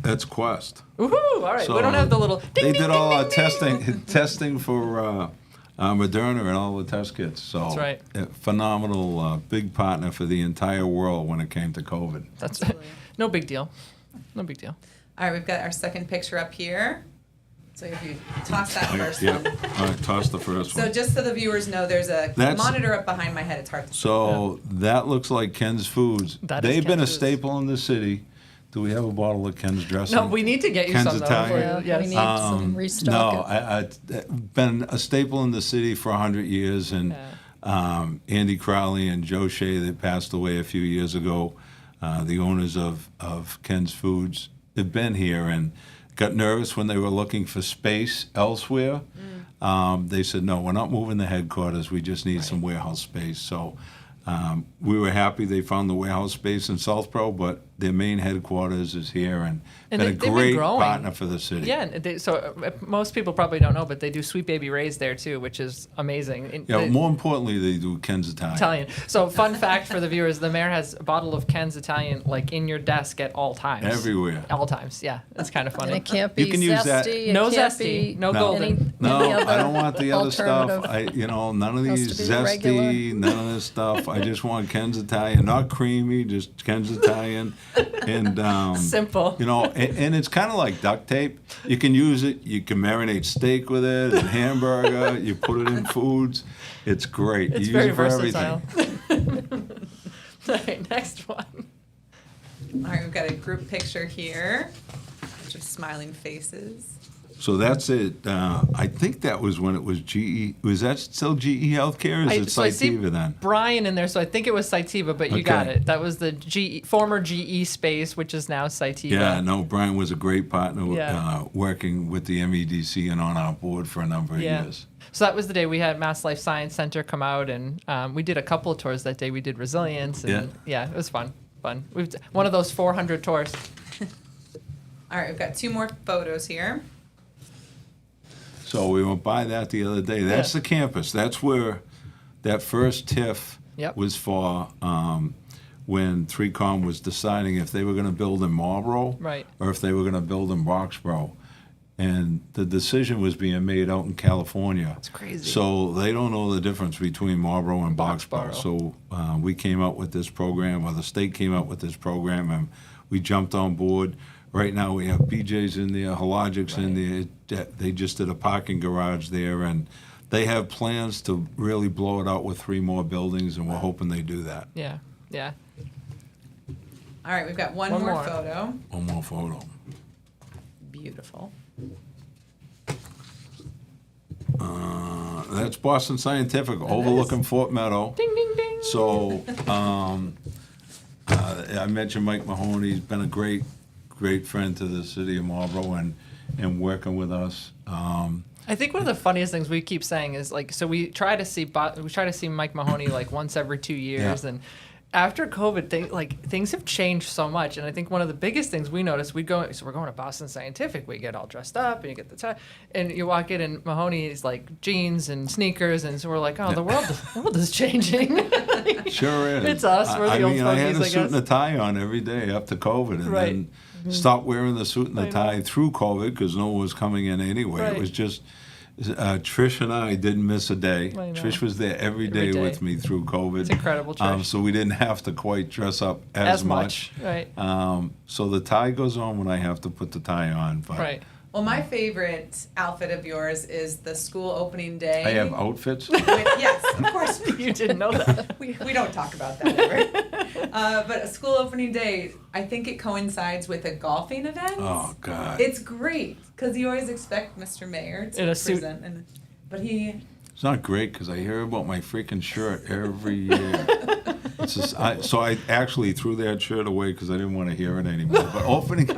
that's Quest. Woohoo! All right. So we don't have the little. Ding, They ding, did ding, all our ding, ding. testing for Moderna and all the test kits. So That's right. a phenomenal, big partner for the entire world when it came to COVID. That's no big deal. No big deal. All right, we've got our second picture up here. So if you toss that first Yeah. one. All right, toss the first So one. just so the viewers know, there's a That's- monitor up behind my head. It's hard to see. So that looks like Ken's Foods. That is They've been a Ken's Foods. staple in the city. Do we have a bottle of Ken's dressing? No, we need to get you Ken's some though. Italian. Yeah, Yes. we need some restock. No, I've been a staple in the city for 100 years, and Andy Crowley and Joe Shea, that passed away a few years ago, the owners of Ken's Foods, have been here and got nervous when they were looking for space elsewhere. They said, no, we're not moving the headquarters. We just need some warehouse space. So we were happy they found the warehouse space in Southborough, but their main headquarters is here, and And been a they've been great growing. partner for the city. Yeah, and most people probably don't know, but they do Sweet Baby Ray's there too, which is amazing. And Yeah, they- more importantly, they do Ken's Italian. Italian. So, fun fact for the viewers: the mayor has a bottle of Ken's Italian like in your desk at all times. Everywhere. All times. Yeah, it's kind of And funny. it can't be You can use that. zesty. No it can't zesty, be no any- golden. No, any I other don't want the other stuff. alternative. None of Has these to be zesty, none of this stuff. I just want Ken's Italian, not creamy, just Ken's Italian, and Simple. and it's kind of like duct tape. You can use it. You can marinate steak with it and hamburger. You put it in foods. It's great. It's you very use it for versatile. everything. All right, next one. All right, we've got a group picture here. Bunch of smiling faces. So that's it. I think that was when it was GE. Was that still GE Healthcare? Or is it So I see Cytiva then? Brian in there, so I think it was Cytiva, but you got Okay. it. That was the former GE space, which is now Cytiva. Yeah, no, Brian was a great partner Yeah. working with the MEDC and on our board for a number of years. So that was the day we had Mass Life Science Center come out, and we did a couple of tours that day. We did resilience, and yeah, it was fun. We've one of those 400 tours. All right, we've got 2 more photos here. So we went by that the other day. That's the campus. That's where that first TIF was for when 3Com was deciding if they were going to build in Marlborough or if they were going to build in Roxborough. And the decision was being made out in California. That's crazy. So they don't know the difference between Marlborough and Boxborough. So we came up with this program, or the state came up with this program, and we jumped on board. Right now we have BJ's in there, Hologic's in there. They just did a parking garage there, and they have plans to really blow it out with 3 more buildings, and we're hoping they do that. Yeah. All right, we've got one more photo. One more photo. Beautiful. That's Boston Scientific overlooking Fort Meadow. Ding, ding, ding. So I mentioned Mike Mahoney. He's been a great friend to the city of Marlborough and working with us. I think one of the funniest things we keep saying is so we try to see Mike Mahoney like once every 2 years, and after COVID, things have changed so much, and I think one of the biggest things we noticed, we're going to Boston Scientific, we get all dressed up, and you get the tie, and you walk in, and Mahoney is like jeans and sneakers, and so we're like, oh, the world is changing. Sure is. It's us. We're the old I had fogies, a suit and a tie on every day up to COVID, and then stopped wearing the suit and the tie through COVID because no one was coming in anyway. It was just Trish and I didn't miss a day. Trish was there every day with me through COVID. It's incredible, Trish. So we didn't have to quite dress up as much. Right. So the tie goes on when I have to put the tie on. But Well, my favorite outfit of yours is the school opening day. I have outfits? Yes, of course. You didn't know that. We don't talk about that ever. But a school opening day, I think it coincides with a golfing event. Oh, God. It's great, because you always expect Mr. Mayor to In a suit. present. But he... It's not great because I hear about my freaking shirt every year. It's just, so I actually threw that shirt away because I didn't want to hear it anymore. But opening,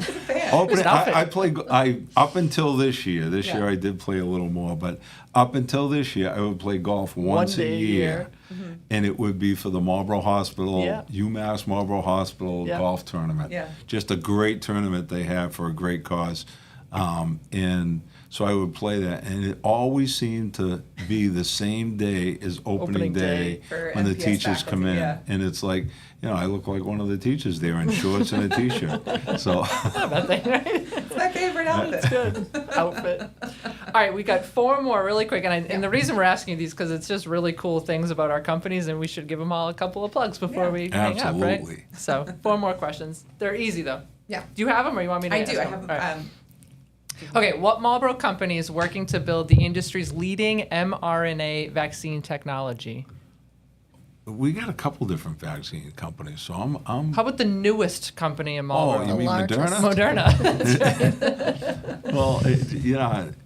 I up until this year. This year I did play a little more, but up until this year I would play golf once a year, and it would be for the Marlborough Hospital, UMass Marlborough Hospital golf tournament. Yeah. Just a great tournament they have for a great cause, and. So I would play that, and it always seemed to be the same day as opening day when the MPS teachers come in. faculty, And it's like, I look like one of the teachers there in shorts and a T-shirt. So It's my favorite outfit. It's good. Outfit. All right, we got 4 more really quick. And the reason we're asking you these because it's just really cool things about our companies, and we should give them all a couple of plugs before we hang up, right? Absolutely. So 4 more questions. They're easy, though. Yeah. Do you have them, or you want me to I ask do. I them? have... All right. Okay, what Marlborough company is working to build the industry's leading mRNA vaccine technology? we got a couple different vaccine companies, so I'm How about the newest company in Marlborough? Oh, you mean largest. Moderna? Moderna. That's right. Well,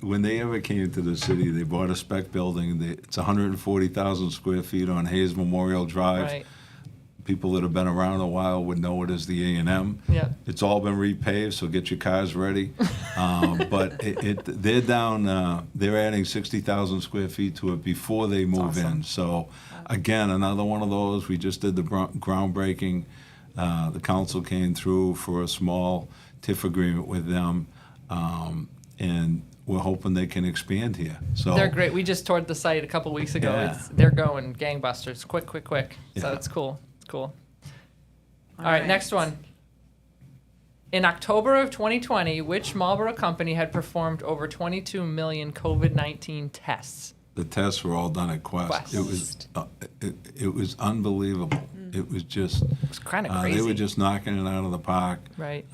when they ever came to the city, they bought a spec building. It's 140,000 square feet on Hayes Memorial Drive. Right. People that have been around a while would know it as the A&M. Yeah. It's all been repaved, so get your cars ready. But they're down. They're adding 60,000 square feet to it before they move in. So, again, another one of those. We just did the groundbreaking. The council came through for a small TIF agreement with them, and we're hoping they can expand here. So They're great. We just toured the site a couple weeks ago. Yeah. They're going gangbusters. Quick. So Yeah. it's cool. All right, next one. In October of 2020, which Marlborough company had performed over 22 million COVID-19 tests? the tests were all done at Quest. It was unbelievable. It was just It's kind of crazy. they were just knocking it out of the park. Right.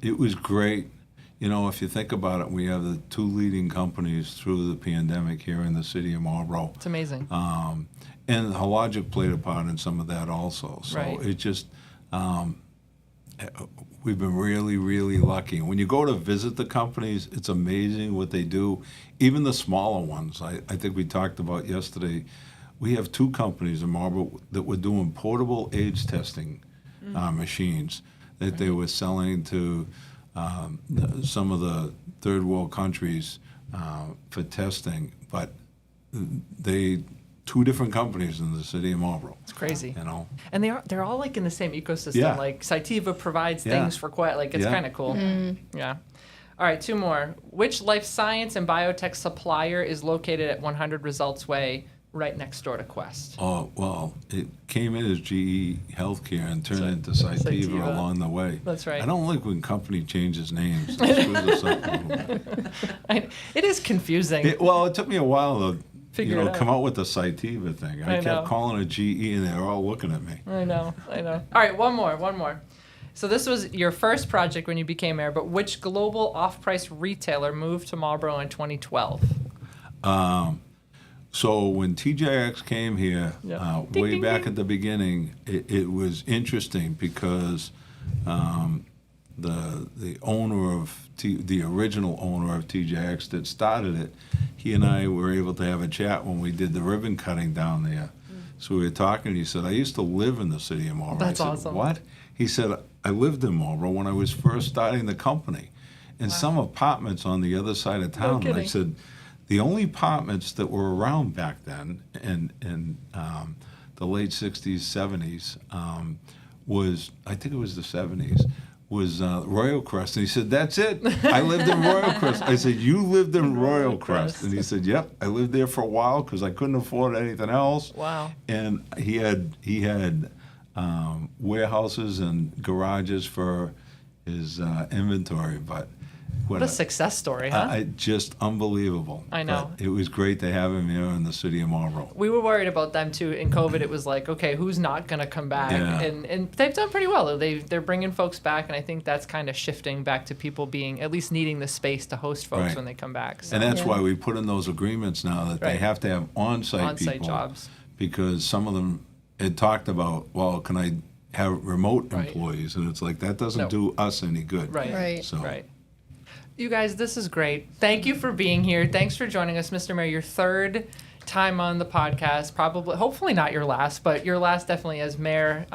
It was great. You know, if you think about it, we have the two leading companies through the pandemic here in the city of Marlborough. It's amazing. And Hologic played a part in some of that also. So Right. it just, we've been really, really lucky. When you go to visit the companies, it's amazing what they do. Even the smaller ones. I think we talked about yesterday. We have 2 companies in Marlborough that were doing portable age testing machines that they were selling to some of the third world countries for testing. But 2 different companies in the city of Marlborough. It's crazy. You know? And they're all like in the same ecosystem. Yeah. Like Cytiva provides Yeah. things for quite, like it's Yeah. kind of cool. Yeah. All right, 2 more. Which life science and biotech supplier is located at 100 Results Way, right next door to Quest? Oh, well, it came in as GE Healthcare and turned into Cytiva Cytiva. along the way. That's right. I don't like when company changes names. It screws us up a little bit. It is confusing. It took me a while to Figure it out. come out with the Cytiva thing. I I know. kept calling it GE, and they were all looking at me. I know. All right, one more. So this was your first project when you became mayor, but which global off-price retailer moved to Marlborough in 2012? So when TJX came here, Yeah. way Ding, back ding. at the beginning, it was interesting because the owner of the original owner of TJX that started it, he and I were able to have a chat when we did the ribbon cutting down there. So we were talking, and he said, "I used to live in the city of Marlborough." That's I said, awesome. "What?" He said, "I lived in Marlborough when I was first starting the company, in some apartments on the other side of town." And I kidding. said, "The only apartments that were around back then, in the late '60s, '70s, was, I think it was the '70s." Was Royal Crest. And he said, "That's it. I lived in Royal Crest." I said, "You lived in Royal Crest?" And he said, "Yep, I lived there for a while because I couldn't afford anything else." Wow. And he had warehouses and garages for his inventory, but What a success story, huh? just unbelievable. I know. But it was great to have him here in the city of Marlborough. We were worried about them too. In COVID, it was like, okay, who's not going to come back? Yeah. And they've done pretty well. They're bringing folks back, and I think that's kind of shifting back to people being at least needing the space to host folks Right. when they come back. So. And that's Yeah. why we put in those agreements now that they Right. have to have on-site On-site people. jobs. Because some of them had talked about, well, can I have remote Right. employees? And it's like, that doesn't No. do us any good. Right. Right. So, Right. You guys, this is great. Thank you for being here. Thanks for joining us, Mr. Mayor. Your 3rd time on the podcast, probably, hopefully not your last, but your last definitely as Mayor,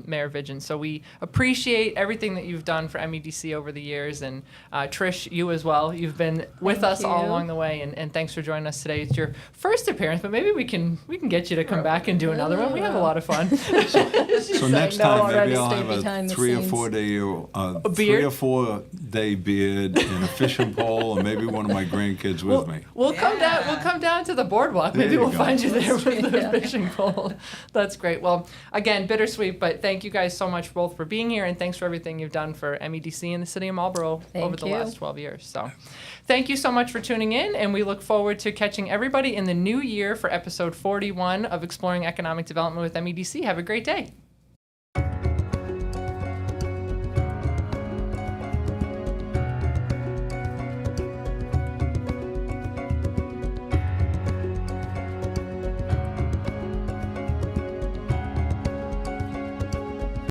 Mayor Vigeant. So we appreciate everything that you've done for MEDC over the years, and Trish, you as well. You've been with Thank us all you. along the way, and thanks for joining us today. It's your first appearance, but maybe we can get you to come back and do another one. We have a lot of fun. So next know time, already, maybe I'll stay have a behind the 3 or scenes. 4 day, beard? 3 or 4 day beard and a fishing pole, and maybe one of my grandkids with me. We'll come down. We'll come down to the boardwalk. There Maybe you we'll go. find you there with the Yeah. fishing pole. That's great. Well, again, bittersweet, but thank you guys so much both for being here, and thanks for everything you've done for MEDC and the city of Marlborough over Thank the you. last 12 years. So, thank you so much for tuning in, and we look forward to catching everybody in the new year for episode 41 of Exploring Economic Development with MEDC. Have a great day.